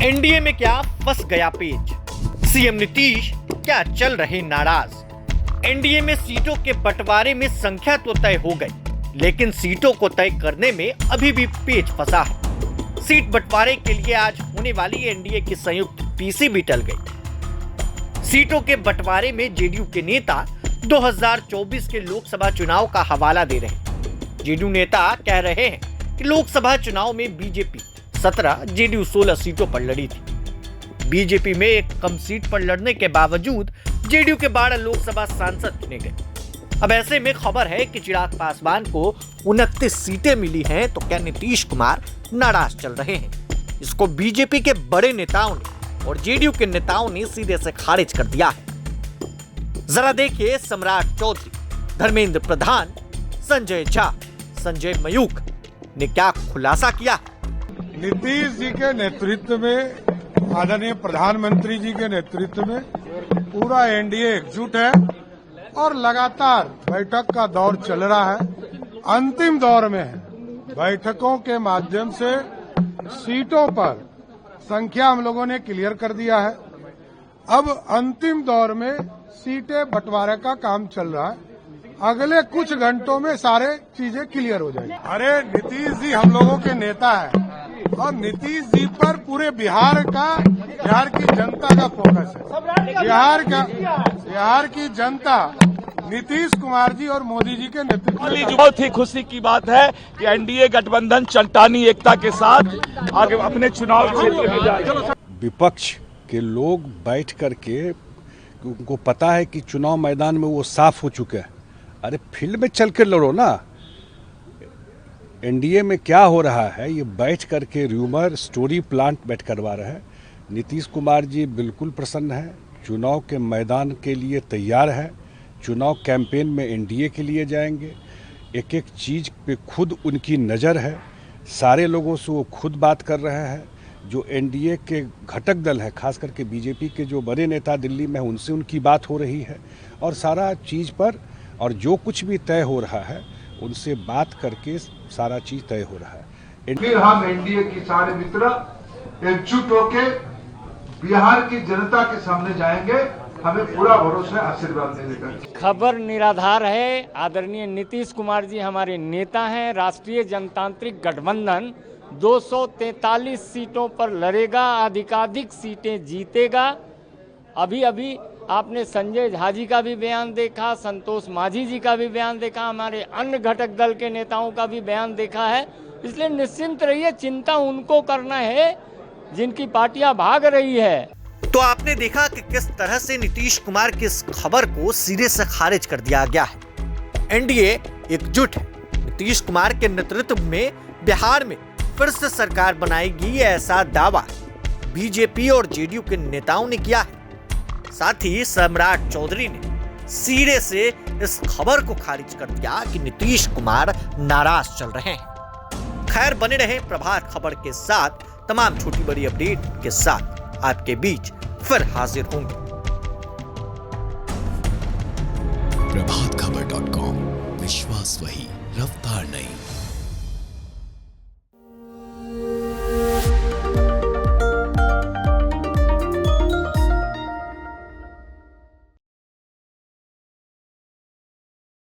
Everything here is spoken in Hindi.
एनडीए में क्या फंस गया पेच, सीएम नीतीश क्या चल रहे नाराज। एनडीए में सीटों के बंटवारे में संख्या तो तय हो गई, लेकिन सीटों को तय करने में अभी भी पेच फंसा है। सीट बंटवारे के लिए आज होने वाली एनडीए की संयुक्त पीसी भी टल गई। सीटों के बंटवारे में जेडीयू के नेता 2024 के लोकसभा चुनाव का हवाला दे रहे हैं। जेडीयू नेता कह रहे हैं कि लोकसभा चुनाव में बीजेपी 17, जेडीयू 16 सीटों पर लड़ी थी। बीजेपी में एक कम सीट पर लड़ने के बावजूद जेडीयू के 12 लोकसभा सांसद चुने गए। अब ऐसे में खबर है कि चिराग पासवान को 29 सीटें मिली हैं, तो क्या नीतीश कुमार नाराज चल रहे हैं? इसको बीजेपी के बड़े नेताओं ने और जेडीयू के नेताओं ने सीधे से खारिज कर दिया है। जरा देखिए सम्राट चौधरी, धर्मेंद्र प्रधान, संजय झा, संजय मयूख ने क्या खुलासा किया। नीतीश जी के नेतृत्व में, आदरणीय प्रधानमंत्री जी के नेतृत्व में पूरा एनडीए एकजुट है और लगातार बैठक का दौर चल रहा है। अंतिम दौर में है। बैठकों के माध्यम से सीटों पर संख्या हम लोगों ने क्लियर कर दिया है। अब अंतिम दौर में सीटें बंटवारे का काम चल रहा है। अगले कुछ घंटों में सारे चीजें क्लियर हो जाएंगी। अरे नीतीश जी हम लोगों के नेता है और नीतीश जी पर पूरे बिहार की जनता का फोकस है। बिहार की जनता नीतीश कुमार जी और मोदी जी के नेतृत्व में बहुत ही खुशी की बात है कि एनडीए गठबंधन चट्टानी एकता के साथ आगे अपने चुनाव क्षेत्र में जा रहे हैं। विपक्ष के लोग बैठ करके, उनको पता है कि चुनाव मैदान में वो साफ हो चुके हैं। अरे फील्ड में चल कर लड़ो ना। एनडीए में क्या हो रहा है, ये बैठ करके र्यूमर स्टोरी प्लांट बैठ करवा रहे हैं। नीतीश कुमार जी बिल्कुल प्रसन्न है, चुनाव के मैदान के लिए तैयार है। चुनाव कैंपेन में एनडीए के लिए जाएंगे। एक एक चीज़ पे खुद उनकी नज़र है। सारे लोगों से वो खुद बात कर रहे हैं। जो एनडीए के घटक दल है, खास करके बीजेपी के जो बड़े नेता दिल्ली में, उनसे उनकी बात हो रही है और सारा चीज़ पर, और जो कुछ भी तय हो रहा है उनसे बात करके सारा चीज तय हो रहा है। फिर हम एनडीए की सारे मित्र एकजुट होकर बिहार की जनता के सामने जाएंगे। हमें पूरा भरोसा है, आशीर्वाद देने का। खबर निराधार है। आदरणीय नीतीश कुमार जी हमारे नेता हैं। राष्ट्रीय जनतांत्रिक गठबंधन 243 सीटों पर लड़ेगा, अधिकाधिक सीटें जीतेगा। अभी आपने संजय झा जी का भी बयान देखा, संतोष माझी जी का भी बयान देखा, हमारे अन्य घटक दल के नेताओं का भी बयान देखा है। इसलिए निश्चिंत रहिए, चिंता उनको करना है जिनकी पार्टियां भाग रही है। तो आपने देखा कि किस तरह से नीतीश कुमार की इस खबर को सिरे से खारिज कर दिया गया है। एनडीए एकजुट है। नीतीश कुमार के नेतृत्व में बिहार में फिर से सरकार बनाएगी, ऐसा दावा बीजेपी और जेडीयू के नेताओं ने किया है। साथ ही सम्राट चौधरी ने सिरे से इस खबर को खारिज कर दिया कि नीतीश कुमार नाराज चल रहे हैं। खैर, बने रहे प्रभात खबर के साथ। तमाम छोटी बड़ी अपडेट के साथ आपके बीच फिर हाजिर होंगे। प्रभातखबर.com, विश्वास वही, रफ्तार नहीं।